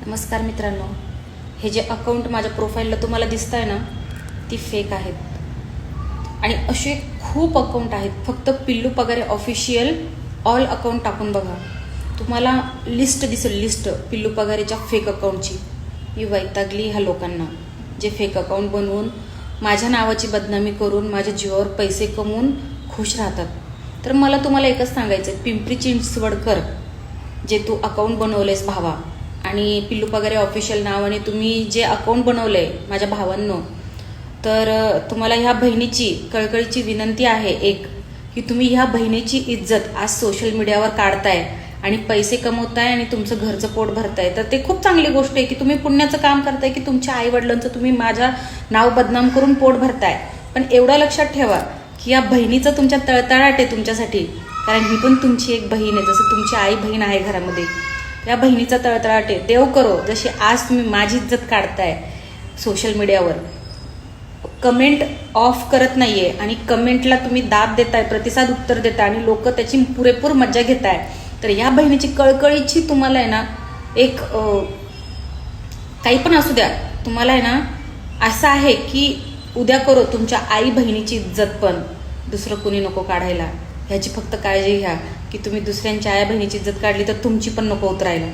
नमस्कार मित्रांनो, हे जे अकाउंट माझ्या प्रोफाईलला तुम्हाला दिसत आहे ना, ती फेक आहेत आणि असे खूप अकाउंट आहेत. फक्त पिल्लू पगारे ऑफिशियल ऑल अकाउंट टाकून बघा, तुम्हाला लिस्ट दिसेल, लिस्ट पिल्लू पगारेच्या फेक अकाउंटची. मी वैतागली ह्या लोकांना जे फेक अकाउंट बनवून माझ्या नावाची बदनामी करून माझ्या जीवावर पैसे कमवून खुश राहतात. तर मला तुम्हाला एकच सांगायचं आहे, पिंपरी चिंचवडकर जे तू अकाउंट बनवलेस भावा, आणि पिल्लू पगारे ऑफिशियल नावाने तुम्ही जे अकाउंट बनवलं आहे माझ्या भावांनो, तर तुम्हाला ह्या बहिणीची कळकळीची विनंती आहे एक, की तुम्ही ह्या बहिणीची इज्जत आज सोशल मीडियावर काढताय आणि पैसे कमवताय आणि तुमचं घरचं पोट भरताय. तर ते खूप चांगली गोष्ट आहे की तुम्ही पुण्याचं काम करताय, की तुमच्या आईवडिलांचं तुम्ही माझ्या नाव बदनाम करून पोट भरताय. पण एवढं लक्षात ठेवा की या बहिणीचं तुमच्या तळतळाट आहे तुमच्यासाठी, कारण ही पण तुमची एक बहीण आहे. जसं तुमची आई बहीण आहे घरामध्ये, या बहिणीचा तळतळाट आहे. देव करो जशी आज तुम्ही माझी इज्जत काढताय सोशल मीडियावर, कमेंट ऑफ करत नाहीये आणि कमेंटला तुम्ही दाद देताय, प्रतिसाद उत्तर देताय आणि लोक त्याची पुरेपूर मजा घेताय. तर या बहिणीची कळकळीची तुम्हाला आहे ना, एक काही पण असू द्या, तुम्हाला आहे ना असं आहे की उद्या करो तुमच्या आई बहिणीची इज्जत पण दुसरं कुणी नको काढायला. ह्याची फक्त काळजी घ्या की तुम्ही दुसऱ्यांच्या आया बहिणीची इज्जत काढली तर तुमची पण नको उतरायला.